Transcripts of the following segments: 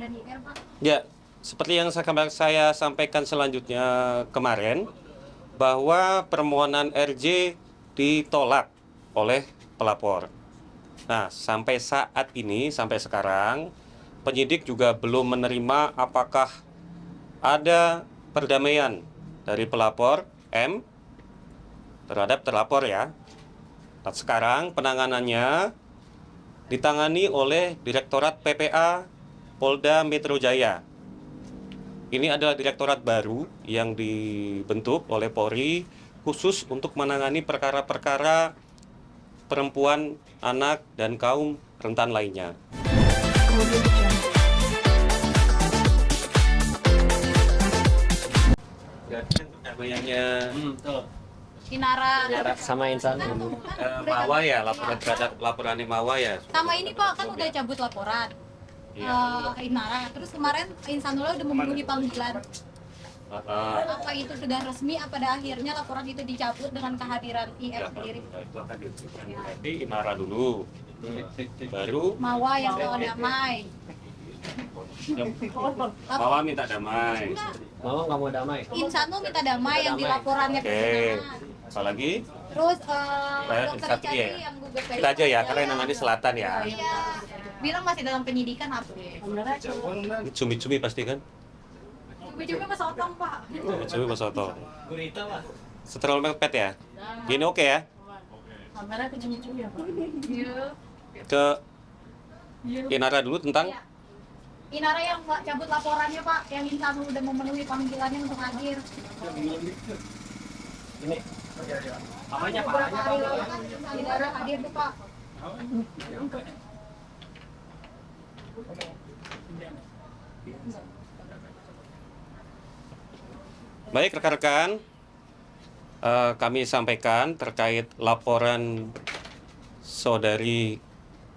dan IR, Pak? Ya, seperti yang saya sampaikan selanjutnya kemarin, bahwa permohonan RJ ditolak oleh pelapor. Nah, sampai saat ini, sampai sekarang, penyidik juga belum menerima apakah ada perdamaian dari pelapor M terhadap terlapor ya. Nah, sekarang penanganannya ditangani oleh Direktorat PPA Polda Metro Jaya. Ini adalah direktorat baru yang dibentuk oleh Polri khusus untuk menangani perkara-perkara perempuan, anak, dan kaum rentan lainnya. Perdamaiannya Inara sama Insan. Mawa ya, laporan terhadap laporan Mawa ya. sama ini Pak kan udah cabut laporan. Inara. Terus kemarin Insanullah udah memenuhi panggilan. Apa itu sudah resmi? Pada akhirnya laporan itu dicabut dengan kehadiran IF sendiri. Itu akan diberikan nanti Inara dulu, baru Mawa yang soal damai. Mawa minta damai. Mama nggak mau damai. Insanul minta damai yang di laporannya ke Oke, persidangan. apalagi Terus Satria. dokter Richard yang gugat kita aja ya, karena yang nanti selatan ya. Iya. Bilang masih dalam penyidikan apa? Cumi-cumi pasti kan? Cumi-cumi Mas Otong, Pak. Cumi Mas Oto. Gurita Pak. Setelah mepet ya. Gini oke ya. Kamera ke cumi-cumi ya, Pak? Iya. Ke Inara dulu tentang Iya. Inara yang cabut laporannya Pak, yang Insanul udah memenuhi panggilannya untuk hadir. Ini. Apanya Pak? Beberapa hari lalu kan Inara hadir tuh Pak. baik rekan-rekan, kami sampaikan terkait laporan saudari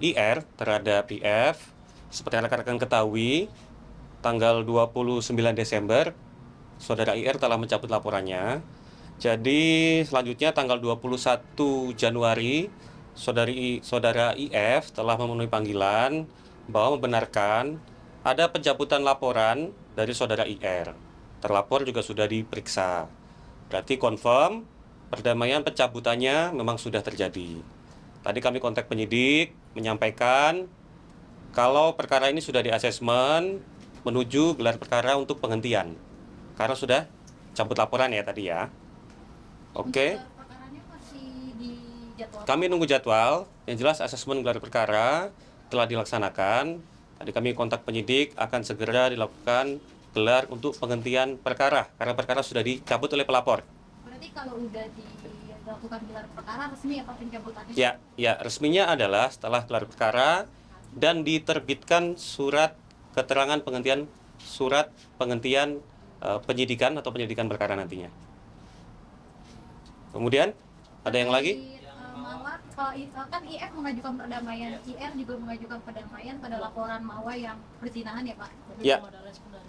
IR terhadap IF. Seperti yang rekan-rekan ketahui, tanggal 29 Desember, saudara IR telah mencabut laporannya. Jadi selanjutnya tanggal 21 Januari, saudara IF telah memenuhi panggilan bahwa membenarkan ada pencabutan laporan dari saudara IR. Terlapor juga sudah diperiksa. Berarti confirm perdamaian pencabutannya memang sudah terjadi. Tadi kami kontak penyidik menyampaikan kalau perkara ini sudah di-asesmen menuju gelar perkara untuk penghentian. Karena sudah cabut laporan ya tadi ya. Oke. Perkaranya masih dijadwalkan. Kami nunggu jadwal. Yang jelas asesmen gelar perkara telah dilaksanakan. Tadi kami kontak penyidik akan segera dilakukan gelar untuk penghentian perkara karena perkara sudah dicabut oleh pelapor. Berarti kalau udah dilakukan gelar perkara resmi apa pencabutannya? Ya, resminya adalah setelah gelar perkara dan diterbitkan surat keterangan penghentian penyidikan atau penyidikan perkara nantinya. Kemudian ada yang lagi? Mawa, kan IF mengajukan perdamaian, IR juga mengajukan perdamaian pada laporan Mawa yang perzinahan ya Pak? Ya.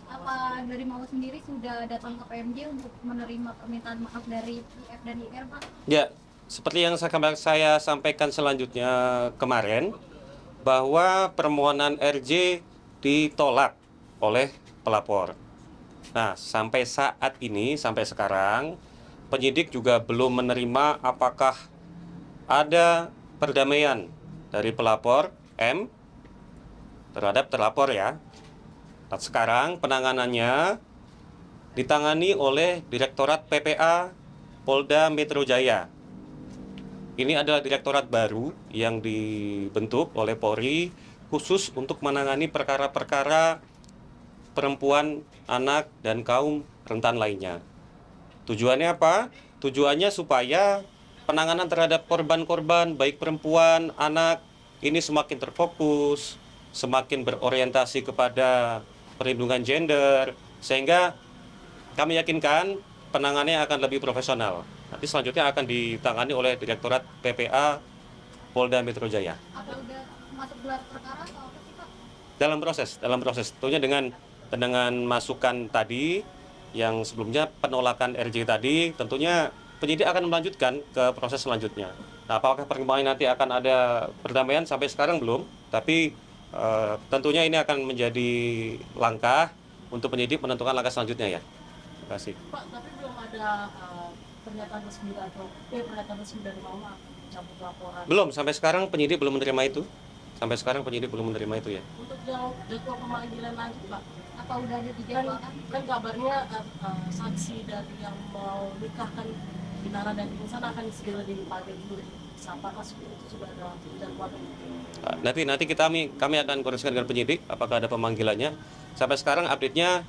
Apa dari Mawa sendiri sudah datang ke PMJ untuk menerima permintaan maaf dari IF dan IR Pak? Ya, seperti yang saya sampaikan selanjutnya kemarin, bahwa permohonan RJ ditolak oleh pelapor. Nah, sampai saat ini, sampai sekarang, penyidik juga belum menerima apakah ada perdamaian dari pelapor M terhadap terlapor ya. Nah, sekarang penanganannya ditangani oleh Direktorat PPA Polda Metro Jaya. Ini adalah direktorat baru yang dibentuk oleh Polri khusus untuk menangani perkara-perkara perempuan, anak, dan kaum rentan lainnya. Tujuannya apa? Tujuannya supaya penanganan terhadap korban-korban, baik perempuan, anak, ini semakin terfokus, semakin berorientasi kepada perlindungan gender, sehingga kami yakinkan penanganannya akan lebih profesional. Nanti selanjutnya akan ditangani oleh Direktorat PPA Polda Metro Jaya. Apa udah masuk gelar perkara atau apa sih Pak? Dalam proses. Tentunya dengan masukan tadi yang sebelumnya penolakan RJ tadi, tentunya penyidik akan melanjutkan ke proses selanjutnya. Nah, apakah perkembangan nanti akan ada perdamaian sampai sekarang belum, tapi tentunya ini akan menjadi langkah untuk penyidik menentukan langkah selanjutnya ya. Terima kasih. Pak, tapi belum ada pernyataan resmi pernyataan resmi dari Mama mencabut laporan. Belum, sampai sekarang penyidik belum menerima itu. Sampai sekarang penyidik belum menerima itu ya. Untuk jadwal pemanggilan lanjut, Pak, Apa udah ada kan, dijadwalkan? kan kabarnya saksi dari yang mau nikahkan Inara dan Insan akan segera dipanggil dulu. Apakah itu sudah ada jadwal? Nanti kami akan koordinasikan dengan penyidik apakah ada pemanggilannya. Sampai sekarang update-nya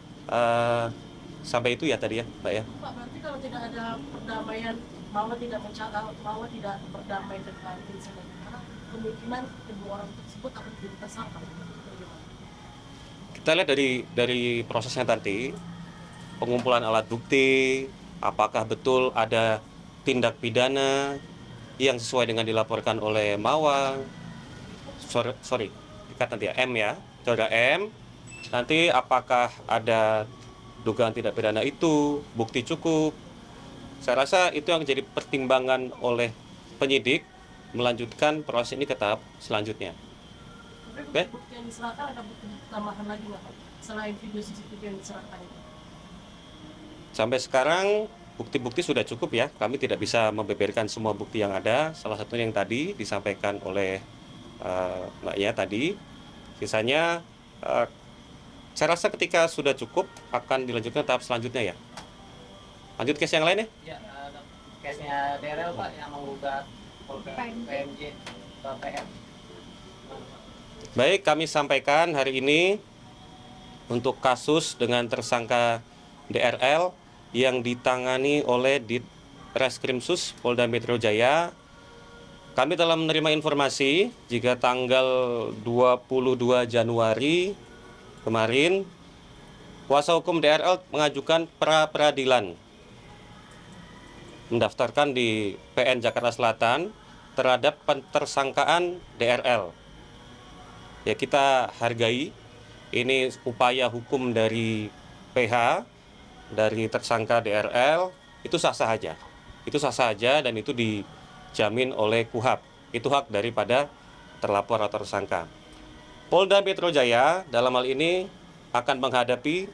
sampai itu ya tadi ya, Mbak ya. Pak, berarti kalau tidak ada perdamaian, Mama tidak berdamai dengan Insan dan Inara, kemungkinan kedua orang tersebut akan jadi tersangka. Kita lihat dari prosesnya tadi, pengumpulan alat bukti, apakah betul ada tindak pidana yang sesuai dengan dilaporkan oleh Mawang, sorry, dekat nanti ya, M ya, saudara M, nanti apakah ada dugaan tindak pidana itu, bukti cukup. Saya rasa itu yang menjadi pertimbangan oleh penyidik melanjutkan proses ini ke tahap selanjutnya. Oke? Bukti yang diserahkan ada bukti tambahan lagi nggak, Pak? Selain video CCTV yang diserahkan itu? Sampai sekarang bukti-bukti sudah cukup ya. Kami tidak bisa membeberkan semua bukti yang ada. Salah satunya yang tadi disampaikan oleh Mbaknya tadi. Sisanya saya rasa ketika sudah cukup akan dilanjutkan tahap selanjutnya ya. Lanjut case yang lain ya. Ya, case-nya DRL Pak yang menggugat Polda PMJ ke PM. Baik, kami sampaikan hari ini untuk kasus dengan tersangka DRL yang ditangani oleh Ditreskrimsus Polda Metro Jaya. Kami telah menerima informasi jika tanggal 22 Januari kemarin kuasa hukum DRL mengajukan pra-peradilan mendaftarkan di PN Jakarta Selatan terhadap pentersangkaan DRL. Ya, kita hargai ini upaya hukum dari PH, dari tersangka DRL, itu sah-sah aja. Itu sah-sah aja dan itu dijamin oleh KUHAP. Itu hak daripada terlapor atau tersangka. Polda Metro Jaya dalam hal ini akan menghadapi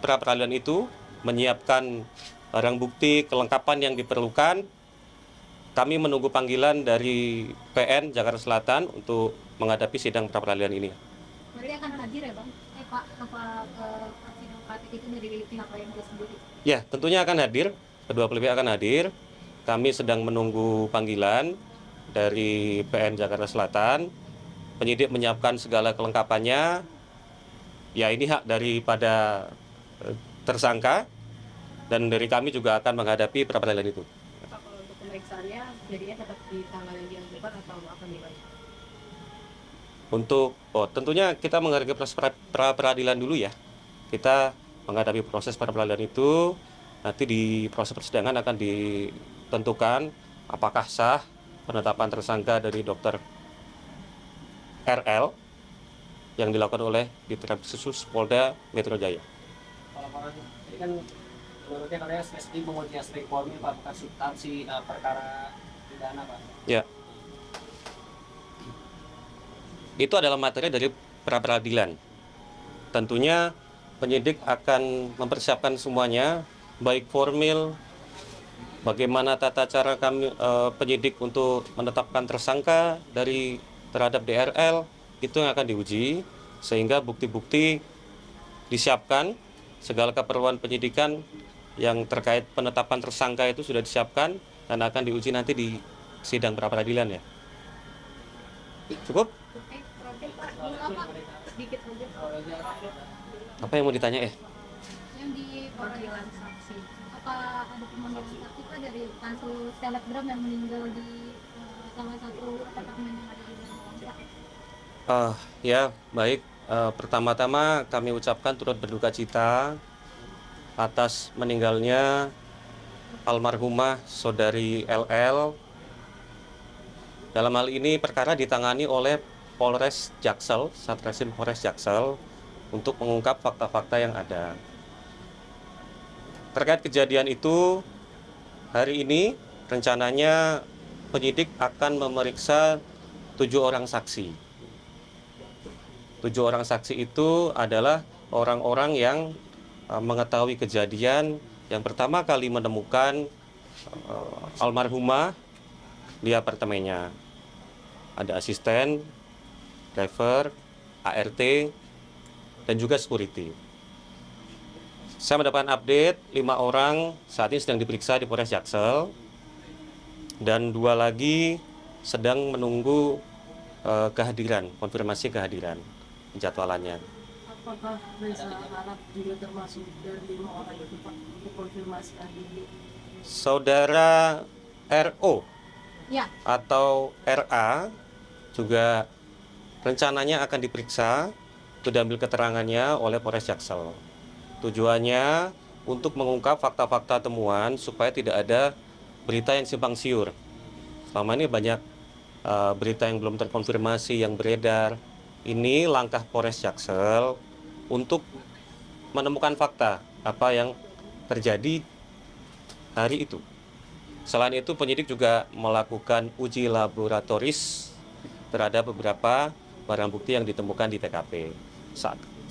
pra-peradilan itu, menyiapkan barang bukti, kelengkapan yang diperlukan. Kami menunggu panggilan dari PN Jakarta Selatan untuk menghadapi sidang pra-peradilan ini. Berarti akan hadir ya Bang? Pak, sidang praktik itu dari pihak PMJ sendiri? Ya, tentunya akan hadir. Kedua belah pihak akan hadir. Kami sedang menunggu panggilan dari PN Jakarta Selatan. Penyidik menyiapkan segala kelengkapannya. Ya, ini hak daripada tersangka. Dan dari kami juga akan menghadapi pra-peradilan itu. Pak, kalau untuk pemeriksaannya jadinya tetap di tanggal yang diajukan atau akan dilanjutkan? Tentunya kita menghargai proses pra-peradilan dulu ya. Kita menghadapi proses pra-peradilan itu, nanti di proses persidangan akan ditentukan apakah sah penetapan tersangka dari Dr. RL yang dilakukan oleh Ditreskrimsus Polda Metro Jaya. Kalau ini kan menurutnya katanya spesifik menguji aspek formil Pak, bukan substansi perkara pidana Pak. Ya. Itu adalah materi dari pra-peradilan. Tentunya penyidik akan mempersiapkan semuanya, baik formil, bagaimana tata cara kami penyidik untuk menetapkan tersangka terhadap DRL, itu yang akan diuji, sehingga bukti-bukti disiapkan, segala keperluan penyidikan yang terkait penetapan tersangka itu sudah disiapkan dan akan diuji nanti di sidang pra-peradilan ya. Cukup? Pak, apa? Sedikit saja. Apa yang mau ditanya ya? Yang di panggilan saksi, apa ada pemanggilan saksi Pak dari kasus selebgram yang meninggal di salah satu apartemen yang ada di Bangka? Ya, baik. Pertama-tama kami ucapkan turut berduka cita atas meninggalnya almarhumah saudari LL. Dalam hal ini perkara ditangani oleh Polres Jaksel, Satreskrim Polres Jaksel untuk mengungkap fakta-fakta yang ada. Terkait kejadian itu, hari ini rencananya penyidik akan memeriksa 7 orang saksi. 7 orang saksi itu adalah orang-orang yang mengetahui kejadian yang pertama kali menemukan almarhumah di apartemennya. Ada asisten, driver, ART, dan juga security. Saya mendapatkan update 5 orang saat ini sedang diperiksa di Polres Jaksel dan 2 lagi sedang menunggu kehadiran, konfirmasi kehadiran penjadwalannya. Apakah Reza Arab juga termasuk dari 5 orang itu Pak untuk konfirmasi ahli? Saudara RO Ya, atau RA juga rencananya akan diperiksa untuk diambil keterangannya oleh Polres Jaksel. Tujuannya untuk mengungkap fakta-fakta temuan supaya tidak ada berita yang simpang siur. Selama ini banyak berita yang belum terkonfirmasi yang beredar. Ini langkah Polres Jaksel untuk menemukan fakta apa yang terjadi hari itu. Selain itu penyidik juga melakukan uji laboratoris terhadap beberapa barang bukti yang ditemukan di TKP.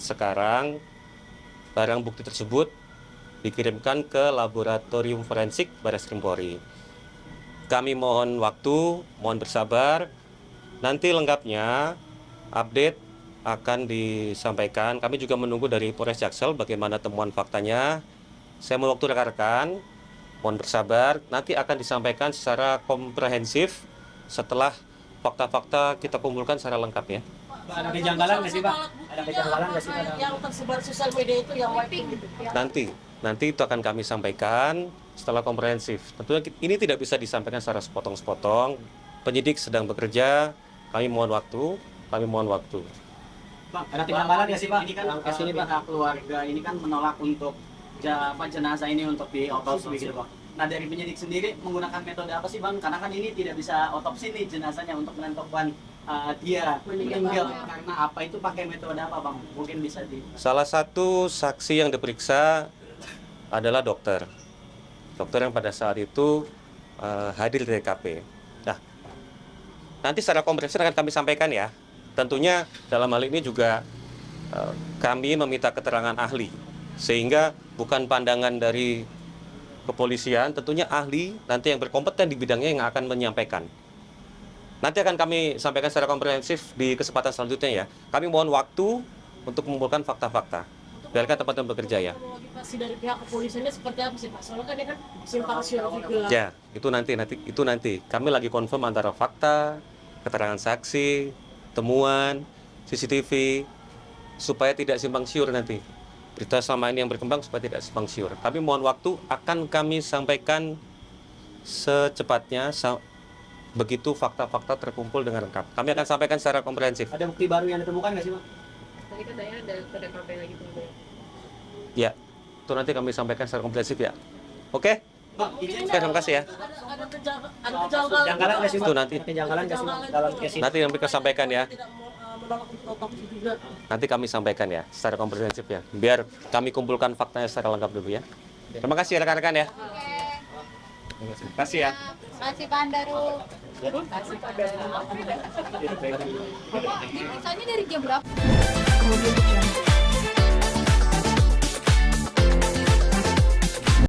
Sekarang barang bukti tersebut dikirimkan ke laboratorium forensik Barreskrim Polri. Kami mohon waktu, mohon bersabar. Nanti lengkapnya update akan disampaikan. Kami juga menunggu dari Polres Jaksel bagaimana temuan faktanya. Saya mau waktu rekan-rekan, mohon bersabar. Nanti akan disampaikan secara komprehensif setelah fakta-fakta kita kumpulkan secara lengkap ya. Pak, ada kejanggalan nggak sih Pak? Ada kejanggalan nggak sih Pak? Yang tersebar sosial media itu yang wiping gitu. Nanti itu akan kami sampaikan setelah komprehensif. Tentunya ini tidak bisa disampaikan secara sepotong-sepotong. Penyidik sedang bekerja, kami mohon waktu. Bang, ada kejanggalan nggak sih Pak? Ini kan Kesini, Pak. pihak keluarga ini kan menolak untuk jenazah ini untuk diotopsi gitu Pak. Nah dari penyidik sendiri menggunakan metode apa sih Bang? Karena kan ini tidak bisa otopsi nih jenazahnya untuk menentukan dia meninggal karena apa, itu pakai metode apa Bang? Mungkin bisa Salah satu saksi yang diperiksa adalah dokter yang pada saat itu hadir di TKP. Nah, nanti secara komprehensif akan kami sampaikan ya. Tentunya dalam hal ini juga kami meminta keterangan ahli, sehingga bukan pandangan dari kepolisian, tentunya ahli nanti yang berkompeten di bidangnya yang akan menyampaikan. Nanti akan kami sampaikan secara komprehensif di kesempatan selanjutnya ya. Kami mohon waktu untuk mengumpulkan fakta-fakta. Biarkan tempat-tempat bekerja ya. Motivasi dari pihak kepolisiannya seperti apa sih Pak? Soalnya kan dia kan simpang siur juga. Ya, itu nanti. Kami lagi confirm antara fakta, keterangan saksi, temuan, CCTV, supaya tidak simpang siur nanti. Berita selama ini yang berkembang supaya tidak simpang siur. Tapi mohon waktu, akan kami sampaikan secepatnya begitu fakta-fakta terkumpul dengan lengkap. Kami akan sampaikan secara komprehensif. Ada bukti baru yang ditemukan nggak sih Pak? Tadi katanya ada TKP lagi tuh. Ya, itu nanti kami sampaikan secara komprehensif ya. Oke? Bang, izin Terima kasih ya. Ada kejanggalan nggak sih Pak? Itu nanti. Kejanggalan nggak sih Bang dalam kes ini? Nanti kami akan sampaikan ya. Tidak menolak untuk otopsi juga. Nanti kami sampaikan ya secara komprehensif ya. Biar kami kumpulkan faktanya secara lengkap dulu ya. Terima kasih rekan-rekan ya. oke. Terima kasih ya. Terima kasih Pak Andaru. Diperiksanya dari jam berapa?